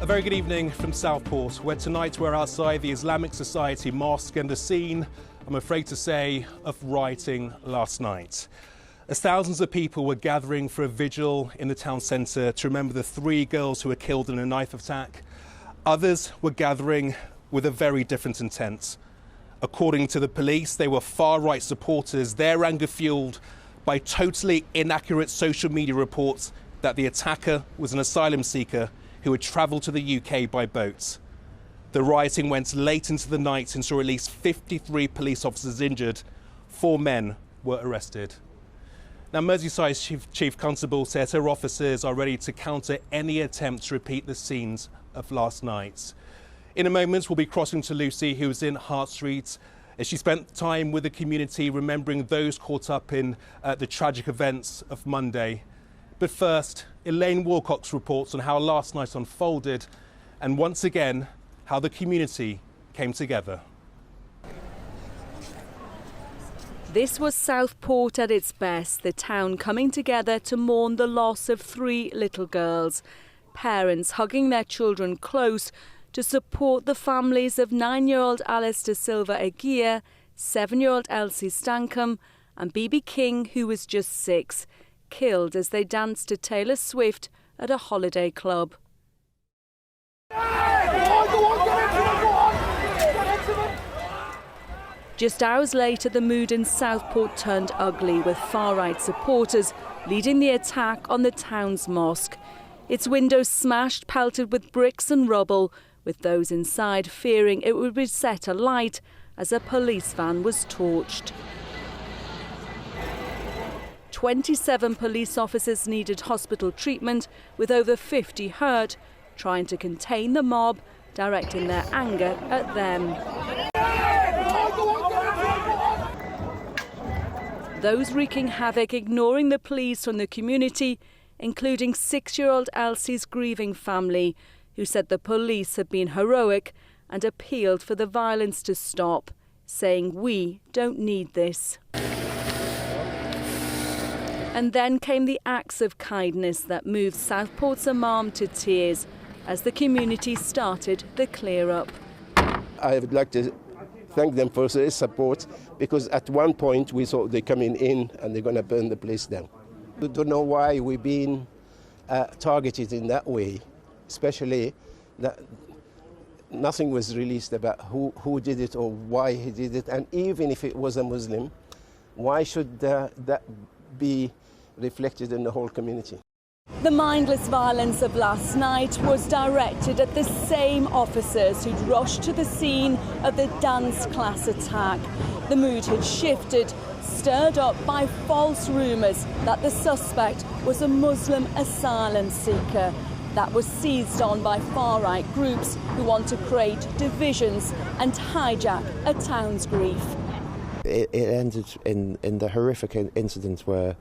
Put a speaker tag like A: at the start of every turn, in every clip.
A: A very good evening from Southport, where tonight we're outside the Islamic Society Mosque and a scene, I'm afraid to say, of rioting last night. As thousands of people were gathering for a vigil in the town centre to remember the 3 girls who were killed in a knife attack, others were gathering with a very different intent. According to the police, they were far-right supporters, their anger fuelled by totally inaccurate social media reports that the attacker was an asylum seeker who had travelled to the UK by boat. The rioting went late into the night and saw at least 53 police officers injured. 4 men were arrested. Now, Merseyside's Chief Constable says her officers are ready to counter any attempt to repeat the scenes of last night. In a moment, we'll be crossing to Lucy, who was in Hart Street, as she spent time with the community remembering those caught up in the tragic events of Monday. But first, Elaine Wilcox reports on how last night unfolded and once again, how the community came together.
B: This was Southport at its best, the town coming together to mourn the loss of 3 little girls. Parents hugging their children close to support the families of 9-year-old Alice de Silva Aguirre, 7-year-old Elsie Stankham and BB King, who was just 6. Killed as they danced to Taylor Swift at a holiday club. Just hours later, the mood in Southport turned ugly, with far-right supporters leading the attack on the town's mosque. Its windows smashed, pelted with bricks and rubble, with those inside fearing it would be set alight as a police van was torched. 27 police officers needed hospital treatment, with over 50 hurt, trying to contain the mob, directing their anger at them. Those wreaking havoc, ignoring the pleas from the community, including 6-year-old Elsie's grieving family, who said the police had been heroic and appealed for the violence to stop, saying, "We don't need this." And then came the acts of kindness that moved Southport's imam to tears as the community started the clear-up.
C: I would like to thank them for their support, because at one point we thought they're coming in and they're going to burn the place down. We don't know why we've been targeted in that way, especially that nothing was released about who did it or why he did it. And even if it was a Muslim, why should that be reflected in the whole community?
B: The mindless violence of last night was directed at the same officers who'd rushed to the scene of the dance class attack. The mood had shifted, stirred up by false rumours that the suspect was a Muslim asylum seeker. That was seized on by far-right groups who want to create divisions and hijack a town's grief.
D: It ended in the horrific incident where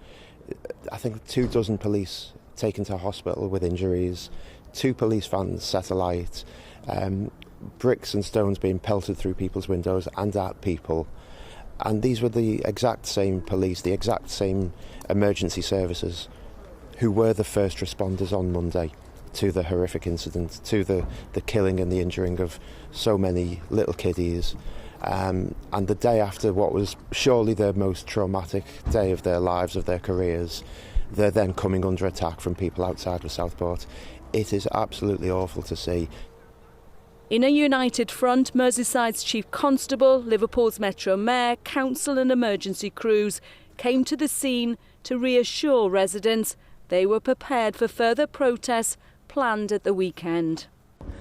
D: I think 24 police taken to hospital with injuries, 2 police vans set alight, bricks and stones being pelted through people's windows and at people. And these were the exact same police, the exact same emergency services who were the first responders on Monday to the horrific incident, to the killing and the injuring of so many little kiddies. And the day after what was surely the most traumatic day of their lives, of their careers, they're then coming under attack from people outside of Southport. It is absolutely awful to see.
B: In a united front, Merseyside's Chief Constable, Liverpool's Metro Mayor, council and emergency crews came to the scene to reassure residents they were prepared for further protests planned at the weekend.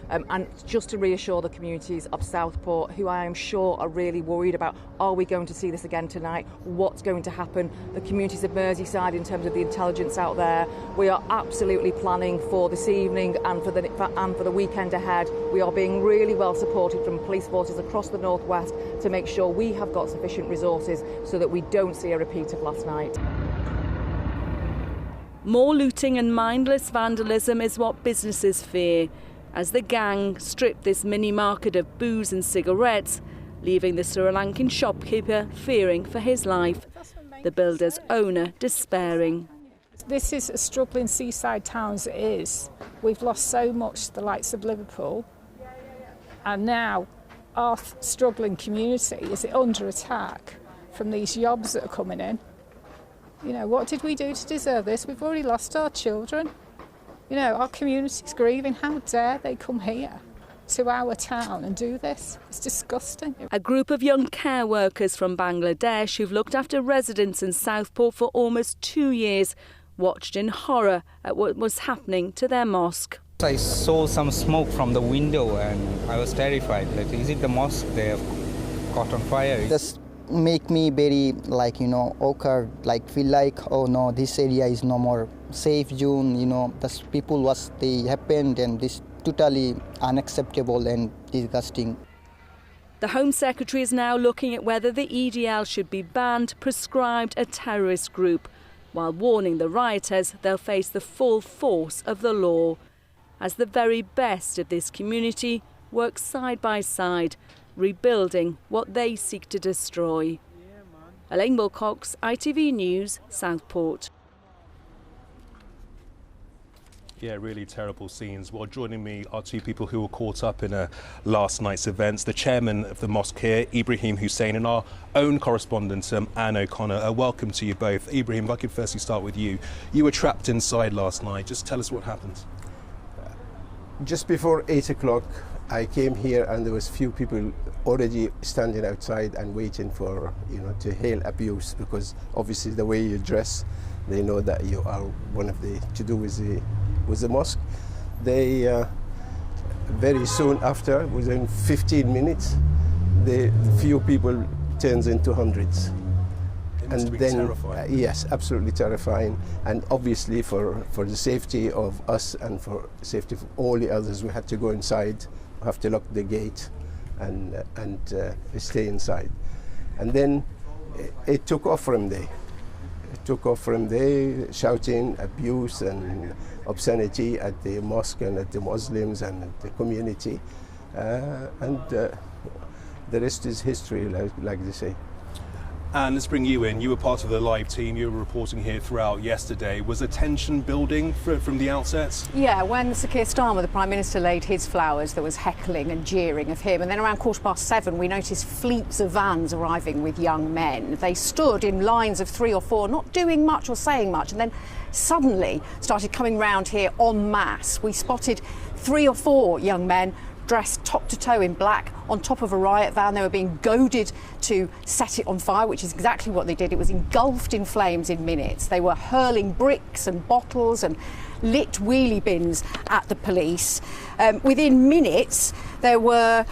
E: And just to reassure the communities of Southport, who I am sure are really worried about, are we going to see this again tonight? What's going to happen? The communities of Merseyside, in terms of the intelligence out there, we are absolutely planning for this evening and for the weekend ahead. We are being really well supported from police forces across the northwest to make sure we have got sufficient resources so that we don't see a repeat of last night.
B: More looting and mindless vandalism is what businesses fear, as the gang stripped this mini market of booze and cigarettes, leaving the Sri Lankan shopkeeper fearing for his life, the builder's owner despairing.
F: This is as struggling seaside towns it is. We've lost so much, the likes of Liverpool, and now our struggling community is under attack from these yobs that are coming in. You know, what did we do to deserve this? We've already lost our children. You know, our community's grieving. How dare they come here to our town and do this? It's disgusting.
B: A group of young care workers from Bangladesh who've looked after residents in Southport for almost 2 years watched in horror at what was happening to their mosque.
G: I saw some smoke from the window and I was terrified. Like, is it the mosque they have caught on fire?
H: This make me very, like, you know, awkward, like feel like, oh no, this area is no more safe zone, you know, the people what they happened, and this totally unacceptable and disgusting.
B: The Home Secretary is now looking at whether the EDL should be banned, prescribed a terrorist group, while warning the rioters they'll face the full force of the law, as the very best of this community work side by side, rebuilding what they seek to destroy. Elaine Wilcox, ITV News, Southport.
A: Yeah, really terrible scenes. Well, joining me are two people who were caught up in last night's events. The chairman of the mosque here, Ibrahim Hussein, and our own correspondent, Anne O'Connor. Welcome to you both. Ibrahim, if I could firstly start with you. You were trapped inside last night. Just tell us what happened.
C: Just before 8 o'clock, I came here and there was few people already standing outside and waiting for, you know, to hail abuse, because obviously the way you dress, they know that you are one of the to do with the mosque. They very soon after, within 15 minutes, the few people turns into hundreds.
A: And then, terrifying.
C: Yes, absolutely terrifying. And obviously for the safety of us and for safety of all the others, we had to go inside, we have to lock the gate and stay inside. And then it took off from there. It took off from there, shouting abuse and obscenity at the mosque and at the Muslims and at the community. And the rest is history, like they say.
A: And let's bring you in. You were part of the live team. You were reporting here throughout yesterday. Was the tension building from the outset?
I: Yeah, when Sir Keir Starmer, the Prime Minister, laid his flowers, there was heckling and jeering of him. And then around 7:15, we noticed fleets of vans arriving with young men. They stood in lines of 3 or 4, not doing much or saying much, and then suddenly started coming round here en masse. We spotted 3 or 4 young men dressed top to toe in black on top of a riot van. They were being goaded to set it on fire, which is exactly what they did. It was engulfed in flames in minutes. They were hurling bricks and bottles and lit wheelie bins at the police. Within minutes, there were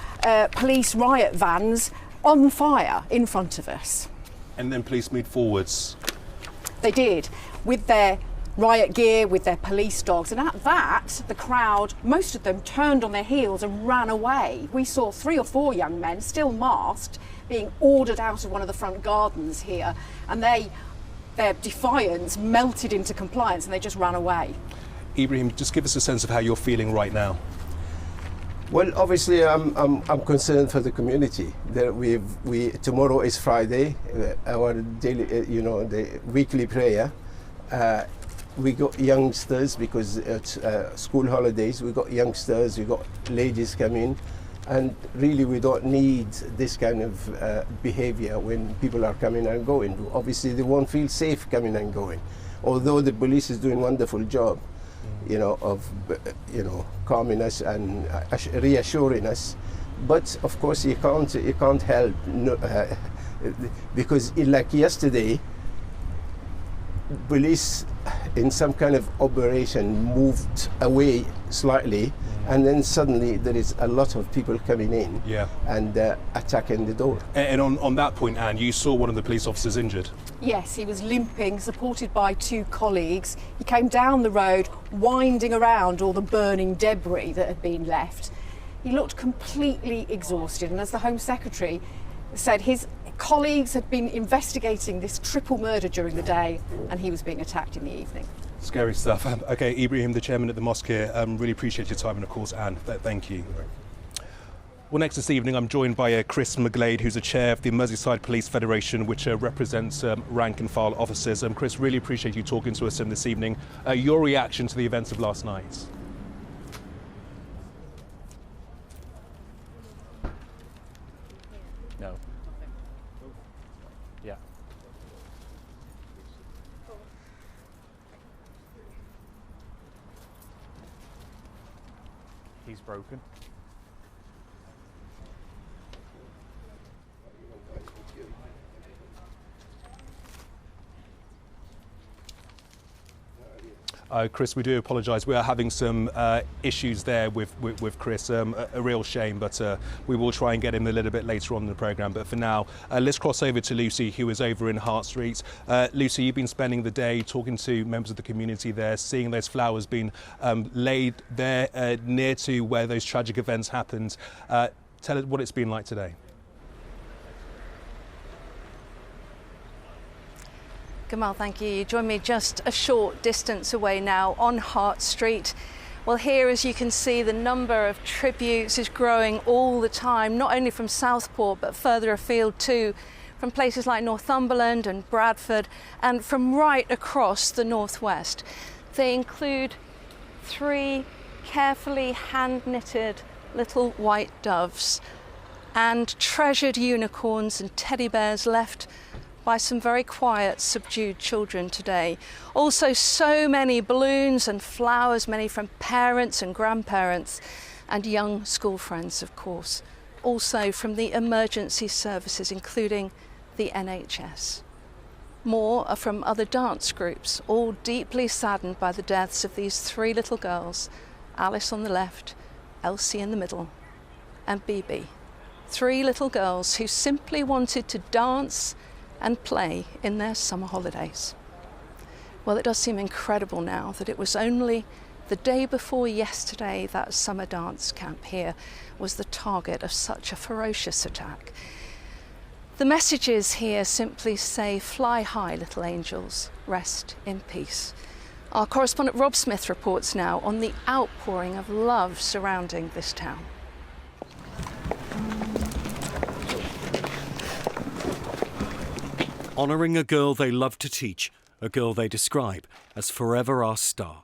I: police riot vans on fire in front of us.
A: And then police moved forwards.
I: They did, with their riot gear, with their police dogs, and at that the crowd, most of them, turned on their heels and ran away. We saw 3 or 4 young men, still masked, being ordered out of one of the front gardens here, and their defiance melted into compliance and they just ran away.
A: Ibrahim, just give us a sense of how you're feeling right now.
C: Well, obviously, I'm concerned for the community. That tomorrow is Friday, our daily, the weekly prayer. We got youngsters because it's school holidays. We got youngsters, we got ladies coming, and really we don't need this kind of behaviour when people are coming and going. Obviously, they won't feel safe coming and going, although the police is doing a wonderful job, of calming us and reassuring us. But of course, you can't help because like yesterday, police in some kind of operation moved away slightly, and then suddenly there is a lot of people coming in and attacking the door.
A: And on that point, Anne, you saw one of the police officers injured.
I: Yes, he was limping, supported by 2 colleagues. He came down the road, winding around all the burning debris that had been left. He looked completely exhausted, and as the Home Secretary said, his colleagues had been investigating this triple murder during the day, and he was being attacked in the evening.
A: Scary stuff. Okay, Ibrahim, the chairman at the mosque here, really appreciate your time, and of course, Anne, thank you. Well, next this evening, I'm joined by Chris McGlade, who's a chair of the Merseyside Police Federation, which represents rank and file officers. Chris, really appreciate you talking to us this evening. Your reaction to the events of last night?
J: He's broken.
A: Chris, we do apologise. We are having some issues there with Chris. A real shame, but we will try and get him a little bit later on in the programme. But for now, let's cross over to Lucy, who is over in Hart Street. Lucy, you've been spending the day talking to members of the community there, seeing those flowers being laid there near to where those tragic events happened. Tell us what it's been like today.
K: Gamal, thank you. You join me just a short distance away now on Hart Street. Well, here, as you can see, the number of tributes is growing all the time, not only from Southport, but further afield too, from places like Northumberland and Bradford, and from right across the northwest. They include 3 carefully hand-knitted little white doves and treasured unicorns and teddy bears left by some very quiet, subdued children today. Also, so many balloons and flowers, many from parents and grandparents and young school friends, of course. Also from the emergency services, including the NHS. More are from other dance groups, all deeply saddened by the deaths of these 3 little girls, Alice on the left, Elsie in the middle, and Bibi. 3 little girls who simply wanted to dance and play in their summer holidays. Well, it does seem incredible now that it was only the day before yesterday that summer dance camp here was the target of such a ferocious attack. The messages here simply say, "Fly high, little angels, rest in peace." Our correspondent Rob Smith reports now on the outpouring of love surrounding this town.
L: Honouring a girl they love to teach, a girl they describe as forever our star.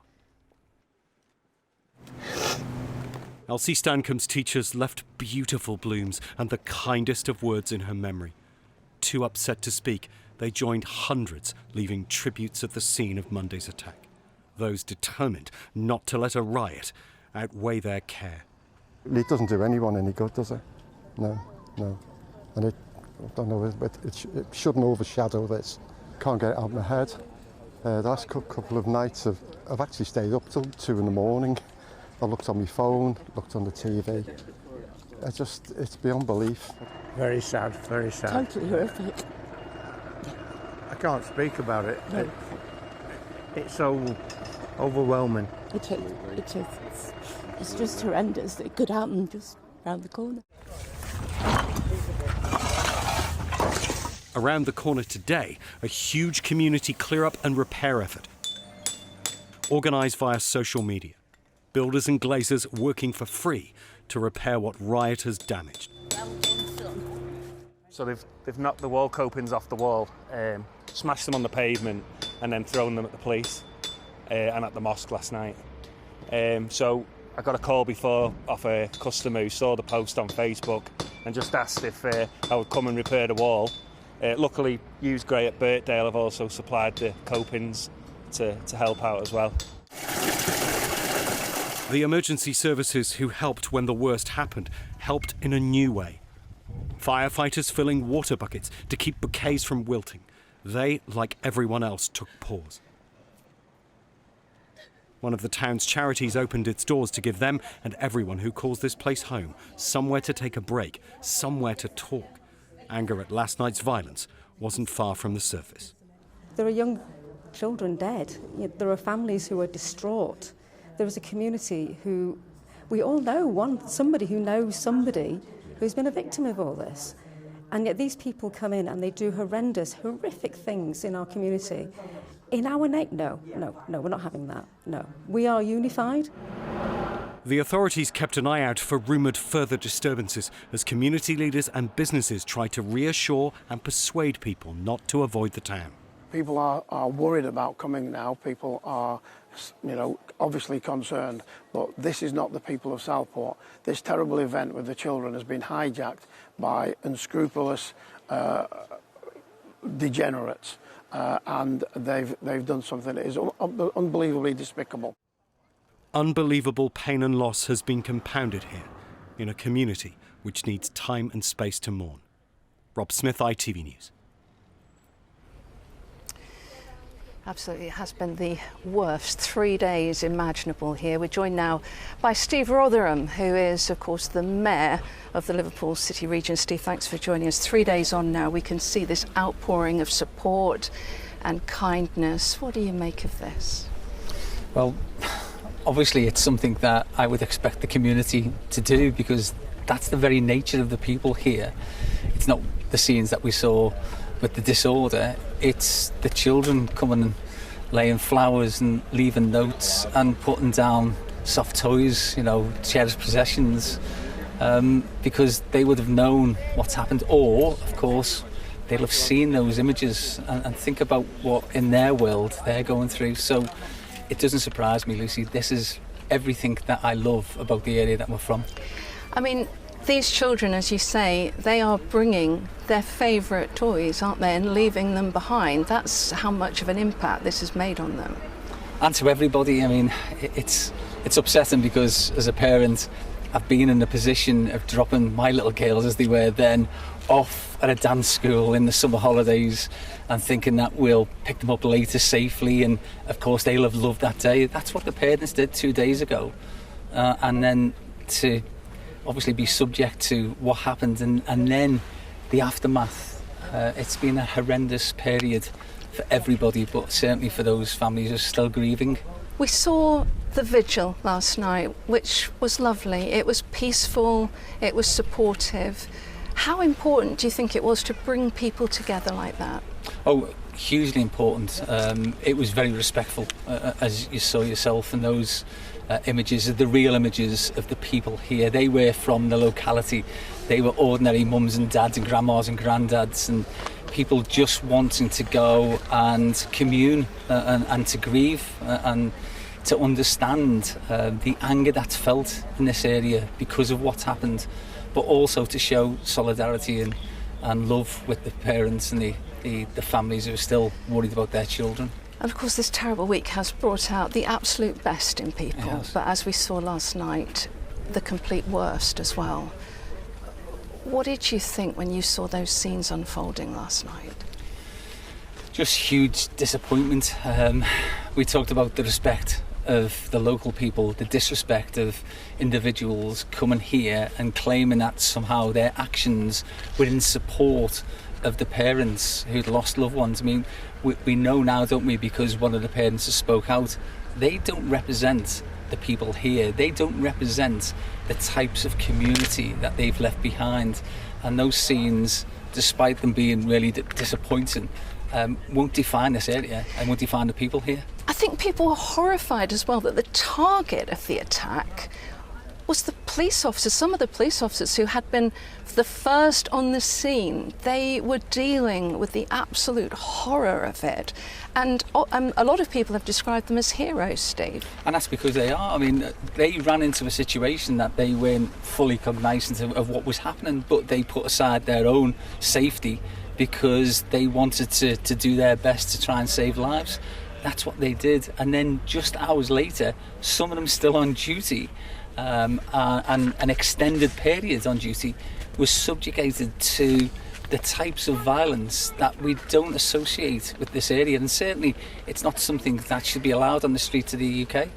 L: Elsie Stancombe's teachers left beautiful blooms and the kindest of words in her memory. Too upset to speak, they joined hundreds leaving tributes at the scene of Monday's attack. Those determined not to let a riot outweigh their care.
M: It doesn't do anyone any good, does it? No. And I don't know, but it shouldn't overshadow this. Can't get it out of my head. The last couple of nights I've actually stayed up till 2 in the morning. I looked on my phone, looked on the TV. It's beyond belief.
N: Very sad, very sad.
O: Totally horrific.
N: I can't speak about it.
O: No.
N: It's so overwhelming.
O: It is. It's just horrendous. It could happen just round the corner.
L: Around the corner today, a huge community clear-up and repair effort, organised via social media. Builders and glazers working for free to repair what rioters damaged.
J: So they've knocked the wall copings off the wall, smashed them on the pavement, and then thrown them at the police and at the mosque last night. So I got a call before off a customer who saw the post on Facebook and just asked if I would come and repair the wall. Luckily, Hughes Gray at Birkdale have also supplied the copings to help out as well.
L: The emergency services who helped when the worst happened helped in a new way. Firefighters filling water buckets to keep bouquets from wilting. They, like everyone else, took pause. One of the town's charities opened its doors to give them and everyone who calls this place home somewhere to take a break, somewhere to talk. Anger at last night's violence wasn't far from the surface.
P: There are young children dead. There are families who are distraught. There is a community who, we all know somebody who knows somebody who's been a victim of all this. And yet these people come in and they do horrendous, horrific things in our community. In our name, no, we're not having that. No, we are unified.
L: The authorities kept an eye out for rumoured further disturbances as community leaders and businesses tried to reassure and persuade people not to avoid the town.
Q: People are worried about coming now. People are, obviously concerned. But this is not the people of Southport. This terrible event with the children has been hijacked by unscrupulous degenerates, and they've done something that is unbelievably despicable.
L: Unbelievable pain and loss has been compounded here, in a community which needs time and space to mourn. Rob Smith, ITV News.
K: Absolutely, it has been the worst 3 days imaginable here. We're joined now by Steve Rotherham, who is, of course, the Mayor of the Liverpool City region. Steve, thanks for joining us. 3 days on now, we can see this outpouring of support and kindness. What do you make of this?
R: Well, obviously it's something that I would expect the community to do, because that's the very nature of the people here. It's not the scenes that we saw with the disorder, it's the children coming and laying flowers and leaving notes and putting down soft toys, cherished possessions, because they would have known what's happened, or, of course, they'll have seen those images and think about what in their world they're going through. So it doesn't surprise me, Lucy. This is everything that I love about the area that we're from.
K: I mean, these children, as you say, they are bringing their favourite toys, aren't they, and leaving them behind. That's how much of an impact this has made on them.
R: And to everybody. I mean, it's upsetting, because as a parent, I've been in the position of dropping my little girls, as they were then, off at a dance school in the summer holidays and thinking that we'll pick them up later safely, and of course they'll have loved that day. That's what the parents did 2 days ago, and then to obviously be subject to what happened and then the aftermath. It's been a horrendous period for everybody, but certainly for those families who are still grieving.
K: We saw the vigil last night, which was lovely. It was peaceful, it was supportive. How important do you think it was to bring people together like that?
R: Oh, hugely important. It was very respectful, as you saw yourself in those images, the real images of the people here. They were from the locality. They were ordinary mums and dads and grandmas and granddads, and people just wanting to go and commune and to grieve and to understand the anger that's felt in this area because of what's happened, but also to show solidarity and love with the parents and the families who are still worried about their children.
K: And of course, this terrible week has brought out the absolute best in people, yes. But as we saw last night, the complete worst as well. What did you think when you saw those scenes unfolding last night?
R: Just huge disappointment. We talked about the respect of the local people, the disrespect of individuals coming here and claiming that somehow their actions were in support of the parents who'd lost loved ones. I mean, we know now, don't we, because one of the parents has spoke out, they don't represent the people here. They don't represent the types of community that they've left behind. And those scenes, despite them being really disappointing, won't define this area and won't define the people here.
K: I think people were horrified as well that the target of the attack was the police officers, some of the police officers who had been the first on the scene. They were dealing with the absolute horror of it. And a lot of people have described them as heroes, Steve.
R: And that's because they are. I mean, they ran into a situation that they weren't fully cognizant of what was happening, but they put aside their own safety because they wanted to do their best to try and save lives. That's what they did. And then just hours later, some of them still on duty, and an extended period on duty, was subjugated to the types of violence that we don't associate with this area, and certainly it's not something that should be allowed on the streets of the UK.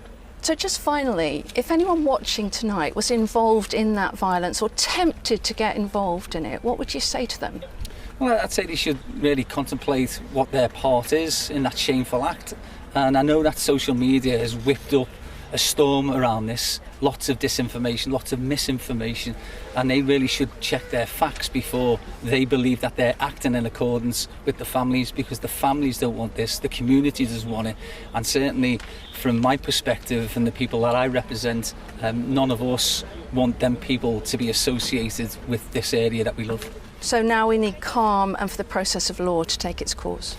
K: So just finally, if anyone watching tonight was involved in that violence or tempted to get involved in it, what would you say to them?
R: Well, I'd say they should really contemplate what their part is in that shameful act. And I know that social media has whipped up a storm around this, lots of disinformation, lots of misinformation, and they really should check their facts before they believe that they're acting in accordance with the families, because the families don't want this, the community doesn't want it, and certainly from my perspective and the people that I represent, none of us want them people to be associated with this area that we love.
K: So now we need calm and for the process of law to take its course.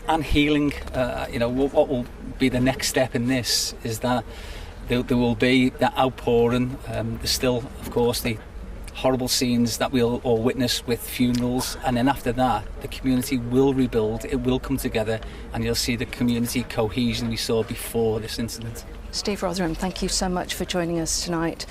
R: And healing. What will be the next step in this is that there will be that outpouring. There's still, of course, the horrible scenes that we'll all witness with funerals, and then after that the community will rebuild, it will come together, and you'll see the community cohesion we saw before this incident.
K: Steve Rotherham, thank you so much for joining us tonight.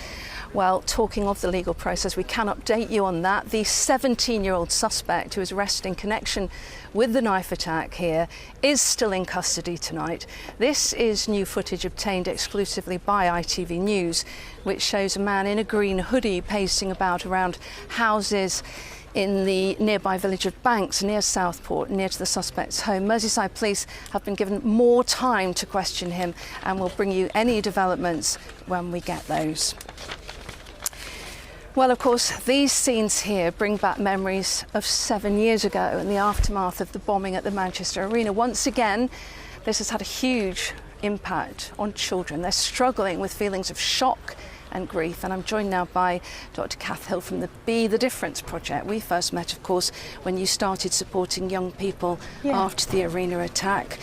K: Well, talking of the legal process, we can update you on that. The 17-year-old suspect who was arrested in connection with the knife attack here is still in custody tonight. This is new footage obtained exclusively by ITV News, which shows a man in a green hoodie pacing about around houses in the nearby village of Banks near Southport, near to the suspect's home. Merseyside police have been given more time to question him and will bring you any developments when we get those. Well, of course, these scenes here bring back memories of 7 years ago in the aftermath of the bombing at the Manchester Arena. Once again, this has had a huge impact on children. They're struggling with feelings of shock and grief, and I'm joined now by Dr. Kath Hill from the Be the Difference project. We first met, of course, when you started supporting young people after the arena attack.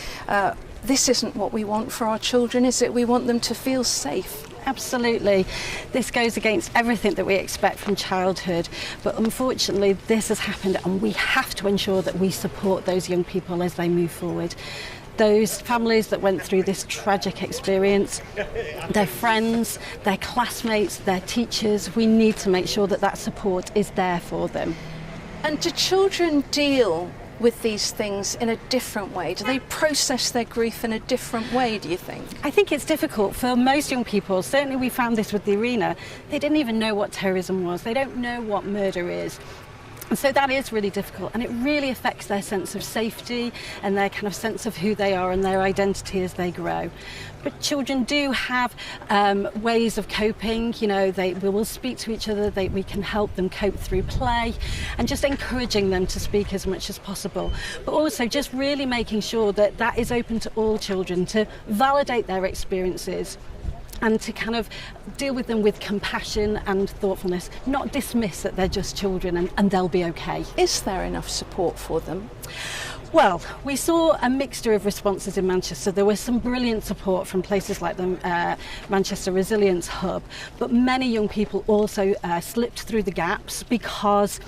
K: This isn't what we want for our children, is it? We want them to feel safe.
S: Absolutely. This goes against everything that we expect from childhood, but unfortunately this has happened, and we have to ensure that we support those young people as they move forward. Those families that went through this tragic experience, their friends, their classmates, their teachers, we need to make sure that that support is there for them.
K: And do children deal with these things in a different way? Do they process their grief in a different way, do you think?
S: I think it's difficult for most young people. Certainly we found this with the arena. They didn't even know what terrorism was. They don't know what murder is. And so that is really difficult, and it really affects their sense of safety and their kind of sense of who they are and their identity as they grow. But children do have ways of coping. You know, we will speak to each other. We can help them cope through play, and just encouraging them to speak as much as possible. But also just really making sure that that is open to all children, to validate their experiences, and to kind of deal with them with compassion and thoughtfulness, not dismiss that they're just children and they'll be okay.
K: Is there enough support for them?
S: Well, we saw a mixture of responses in Manchester. There was some brilliant support from places like the Manchester Resilience Hub, but many young people also slipped through the gaps because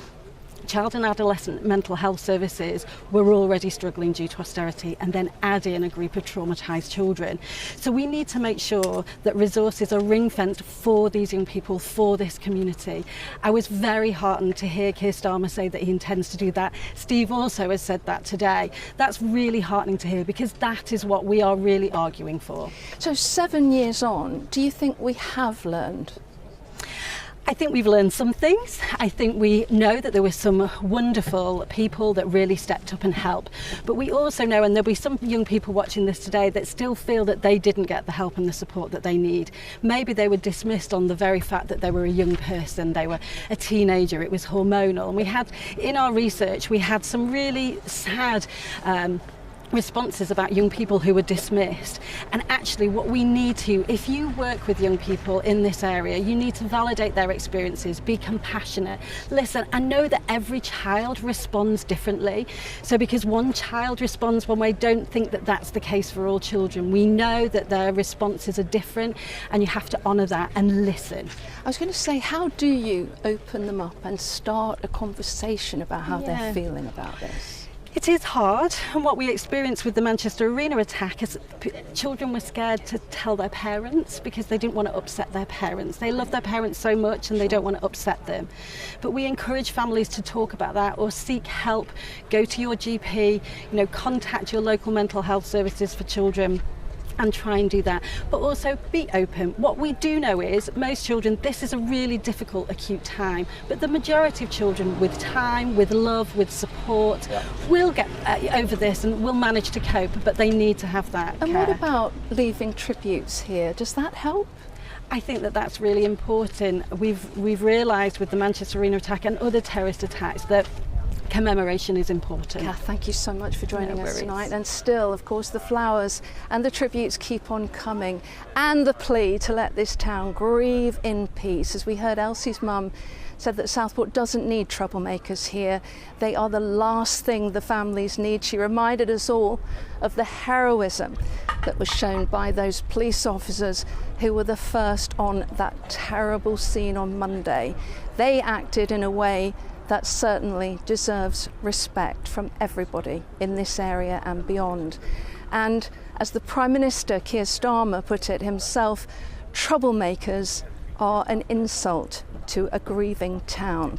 S: child and adolescent mental health services were already struggling due to austerity, and then add in a group of traumatised children. So we need to make sure that resources are ring-fenced for these young people, for this community. I was very heartened to hear Keir Starmer say that he intends to do that. Steve also has said that today. That's really heartening to hear, because that is what we are really arguing for.
K: So 7 years on, do you think we have learned?
S: I think we've learned some things. I think we know that there were some wonderful people that really stepped up and helped. But we also know, and there'll be some young people watching this today that still feel that they didn't get the help and the support that they need. Maybe they were dismissed on the very fact that they were a young person, they were a teenager, it was hormonal. And we had, in our research, we had some really sad responses about young people who were dismissed. And actually what we need to, if you work with young people in this area, you need to validate their experiences, be compassionate, listen, and know that every child responds differently. So because one child responds one way, don't think that that's the case for all children. We know that their responses are different, and you have to honour that and listen.
K: I was going to say, how do you open them up and start a conversation about how they're feeling about this?
S: It is hard, and what we experienced with the Manchester Arena attack is children were scared to tell their parents because they didn't want to upset their parents. They love their parents so much and they don't want to upset them. But we encourage families to talk about that or seek help. Go to your GP, contact your local mental health services for children, and try and do that. But also be open. What we do know is most children, this is a really difficult acute time, but the majority of children with time, with love, with support will get over this and will manage to cope, but they need to have that
K: And
S: care.
K: what about leaving tributes here? Does that help?
S: I think that that's really important. We've realised with the Manchester Arena attack and other terrorist attacks that commemoration is important.
K: Kath, thank you so much for joining us tonight. And still, of course, the flowers and the tributes keep on coming, and the plea to let this town grieve in peace. As we heard, Elsie's mum said that Southport doesn't need troublemakers here. They are the last thing the families need. She reminded us all of the heroism that was shown by those police officers who were the first on that terrible scene on Monday. They acted in a way that certainly deserves respect from everybody in this area and beyond. And As the Prime Minister, Keir Starmer, put it himself, troublemakers are an insult to a grieving town.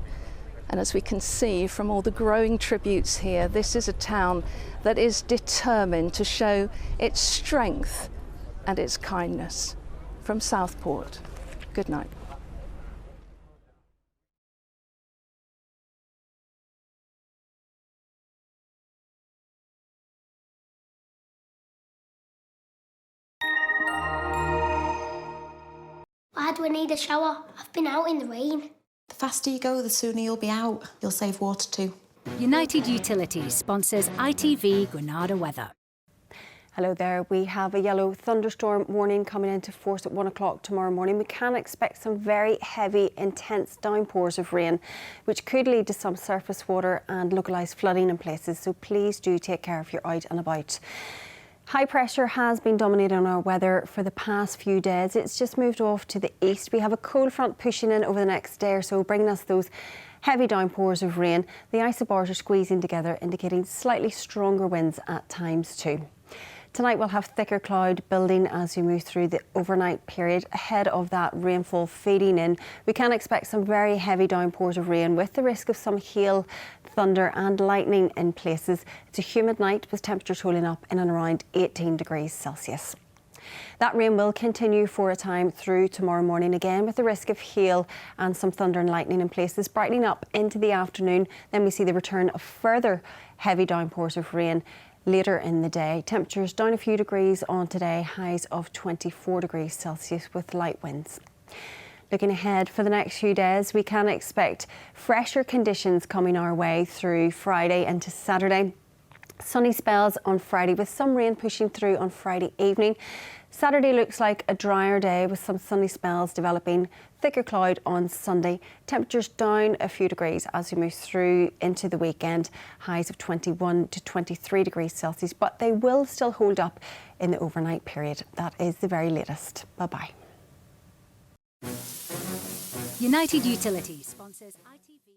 K: And as we can see from all the growing tributes here, this is a town that is determined to show its strength and its kindness. From Southport, good night.
T: Why do I need a shower? I've been out in the rain.
U: The faster you go, the sooner you'll be out. You'll save water too.
V: United Utilities sponsors ITV Granada weather.
W: Hello there. We have a yellow thunderstorm warning coming into force at 1 o'clock tomorrow morning. We can expect some very heavy, intense downpours of rain, which could lead to some surface water and localised flooding in places. So please do take care if you're out and about. High pressure has been dominating our weather for the past few days. It's just moved off to the east. We have a cold front pushing in over the next day or so, bringing us those heavy downpours of rain. The isobars are squeezing together, indicating slightly stronger winds at times too. Tonight we'll have thicker cloud building as we move through the overnight period. Ahead of that rainfall fading in, we can expect some very heavy downpours of rain with the risk of some hail, thunder and lightning in places. It's a humid night with temperatures holding up in and around 18 degrees Celsius. That rain will continue for a time through tomorrow morning again, with the risk of hail and some thunder and lightning in places, brightening up into the afternoon. Then we see the return of further heavy downpours of rain later in the day. Temperatures down a few degrees on today, highs of 24 degrees Celsius with light winds. Looking ahead for the next few days, we can expect fresher conditions coming our way through Friday into Saturday. Sunny spells on Friday with some rain pushing through on Friday evening. Saturday looks like a drier day with some sunny spells developing, thicker cloud on Sunday. Temperatures down a few degrees as we move through into the weekend. Highs of 21 to 23 degrees Celsius, but they will still hold up in the overnight period. That is the very latest. Bye-bye.
V: United Utilities sponsors ITV.